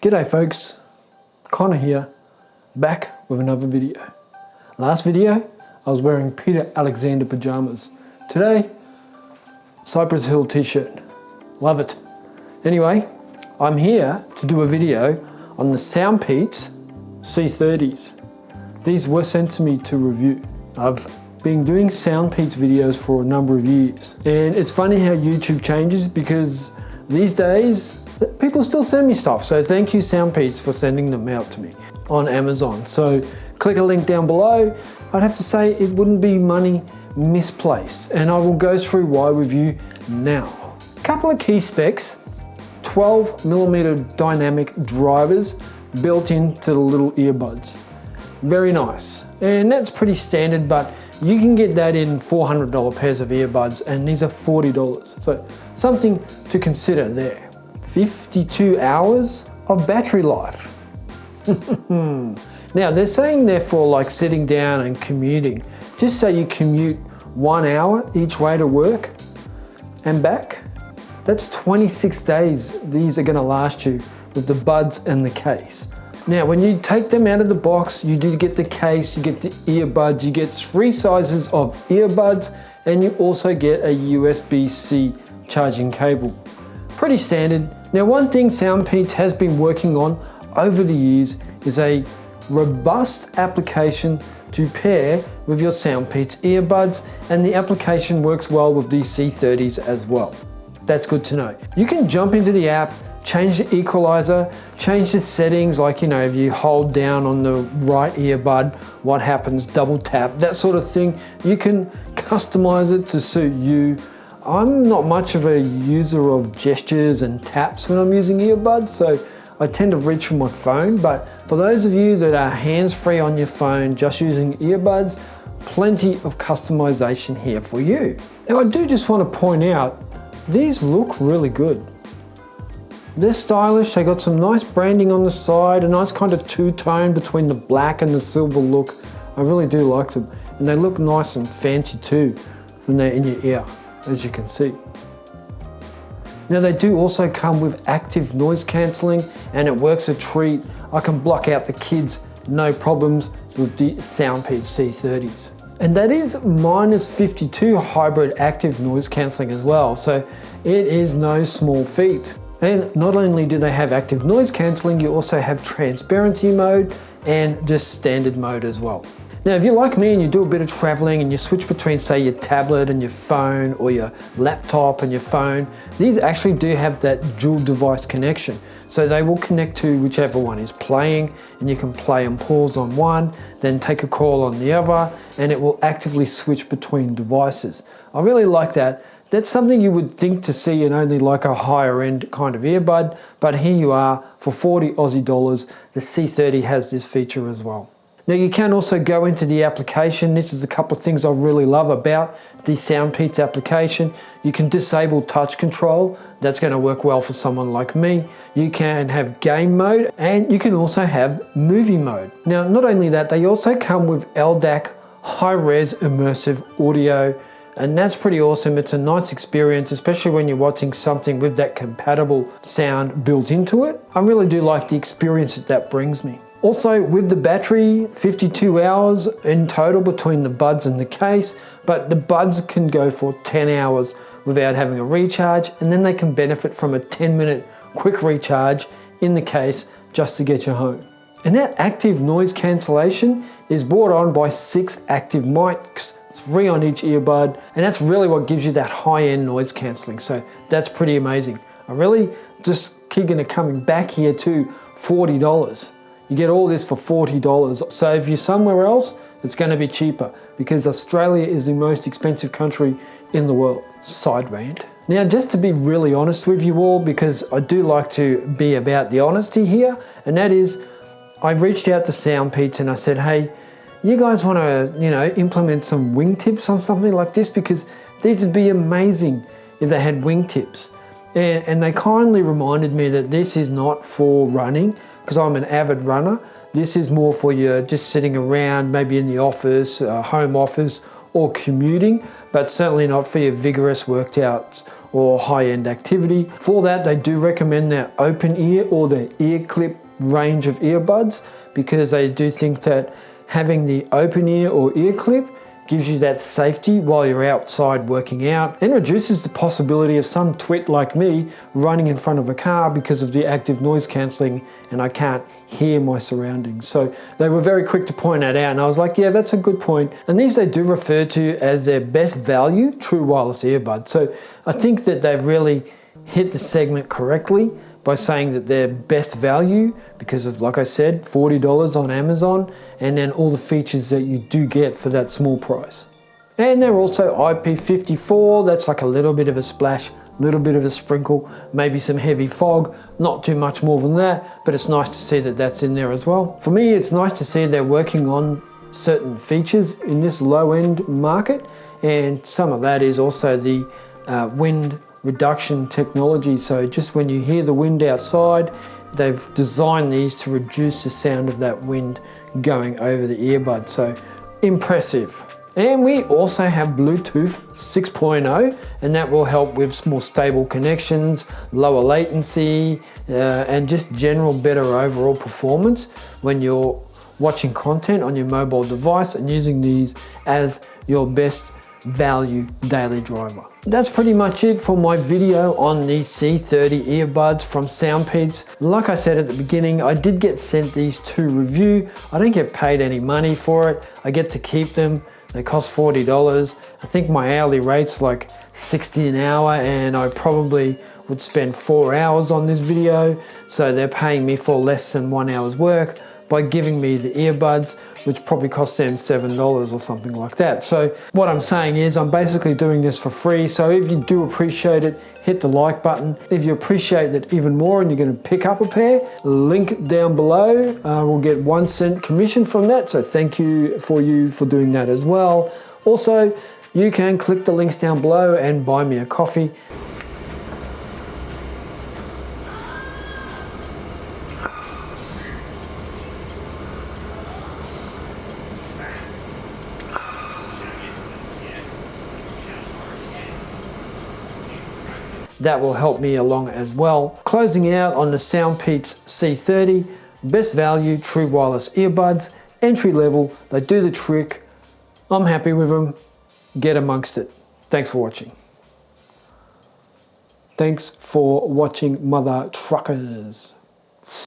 G'day folks, Conor here, back with another video. Last video, I was wearing Peter Alexander pajamas. Today, Cypress Hill t-shirt. Love it. Anyway, I'm here to do a video on the Soundpeats C30s. These were sent to me to review. I've been doing Soundpeats videos for a number of years. And it's funny how YouTube changes because these days, people still send me stuff. So thank you Soundpeats for sending them out to me on Amazon. So click a link down below. I'd have to say it wouldn't be money misplaced. And I will go through why with you now. Couple of key specs, 12mm dynamic drivers built into the little earbuds. Very nice. And that's pretty standard, but you can get that in $400 pairs of earbuds, and these are $40. So something to consider there. 52 hours of battery life. Now they're saying therefore like sitting down and commuting. Just say you commute 1 hour each way to work and back. That's 26 days these are gonna last you with the buds and the case. Now when you take them out of the box, you do get the case, you get the earbuds, you get 3 sizes of earbuds, and you also get a USB-C charging cable. Pretty standard. Now one thing Soundpeats has been working on over the years is a robust application to pair with your Soundpeats earbuds, and the application works well with these C30s as well. That's good to know. You can jump into the app, change the equalizer, change the settings, like if you hold down on the right earbud, what happens, double tap, that sort of thing. You can customize it to suit you. I'm not much of a user of gestures and taps when I'm using earbuds, so I tend to reach for my phone, but for those of you that are hands-free on your phone, just using earbuds, plenty of customization here for you. Now I do just want to point out, these look really good. They're stylish, they got some nice branding on the side, a nice kind of two-tone between the black and the silver look. I really do like them, and they look nice and fancy too when they're in your ear, as you can see. Now they do also come with active noise cancelling, and it works a treat. I can block out the kids, no problems with the Soundpeats C30s. And that is -52 hybrid active noise cancelling as well, so it is no small feat. And not only do they have active noise cancelling, you also have transparency mode and just standard mode as well. Now, if you're like me and you do a bit of traveling and you switch between, say, your tablet and your phone, or your laptop and your phone, these actually do have that dual device connection. So they will connect to whichever one is playing, and you can play and pause on one, then take a call on the other, and it will actively switch between devices. I really like that. That's something you would think to see in only like a higher end kind of earbud, but here you are for 40 Aussie dollars. The C30 has this feature as well. Now you can also go into the application. This is a couple of things I really love about the Soundpeats application. You can disable touch control. That's going to work well for someone like me. You can have game mode, and you can also have movie mode. Now not only that, they also come with LDAC high-res immersive audio, and that's pretty awesome. It's a nice experience, especially when you're watching something with that compatible sound built into it. I really do like the experience that brings me. Also with the battery, 52 hours in total between the buds and the case, but the buds can go for 10 hours without having a recharge, and then they can benefit from a 10-minute quick recharge in the case just to get you home. And that active noise cancellation is brought on by 6 active mics, 3 on each earbud, and that's really what gives you that high-end noise cancelling. So that's pretty amazing. I really just keep coming back here to $40. You get all this for $40. So if you're somewhere else, it's going to be cheaper because Australia is the most expensive country in the world. Side rant. Now, just to be really honest with you all, because I do like to be about the honesty here, and that is, I reached out to Soundpeats and I said, hey, you guys want to, implement some wingtips on something like this? Because these would be amazing if they had wingtips. And they kindly reminded me that this is not for running, because I'm an avid runner. This is more for you just sitting around, maybe in the office, home office, or commuting, but certainly not for your vigorous workouts or high-end activity. For that, they do recommend their open ear or the ear clip range of earbuds, because they do think that having the open ear or ear clip gives you that safety while you're outside working out, and reduces the possibility of some twit like me running in front of a car because of the active noise cancelling and I can't hear my surroundings. So they were very quick to point that out, and I was like, yeah, that's a good point. And these they do refer to as their best value true wireless earbud. So I think that they've really hit the segment correctly by saying that they're best value because of, like I said, $40 on Amazon, and then all the features that you do get for that small price. And they're also IP54, that's like a little bit of a splash, little bit of a sprinkle, maybe some heavy fog, not too much more than that, but it's nice to see that that's in there as well. For me, it's nice to see they're working on certain features in this low-end market, and some of that is also the wind reduction technology. So just when you hear the wind outside, they've designed these to reduce the sound of that wind going over the earbud. So impressive. And we also have Bluetooth 6.0, and that will help with more stable connections, lower latency, and just general better overall performance when you're watching content on your mobile device and using these as your best value daily driver. That's pretty much it for my video on the C30 earbuds from Soundpeats. Like I said at the beginning, I did get sent these to review. I don't get paid any money for it. I get to keep them. They cost $40. I think my hourly rate's like $60 an hour, and I probably would spend 4 hours on this video. So they're paying me for less than 1 hour's work by giving me the earbuds, which probably cost them $7 or something like that. So what I'm saying is I'm basically doing this for free. So if you do appreciate it, hit the like button. If you appreciate it even more and you're gonna pick up a pair, link down below. We'll get 1 cent commission from that. So thank you for doing that as well. Also, you can click the links down below and buy me a coffee. That will help me along as well. Closing out on the Soundpeats C30, best value true wireless earbuds, entry level, they do the trick. I'm happy with them. Get amongst it. Thanks for watching. Thanks for watching, mother truckers.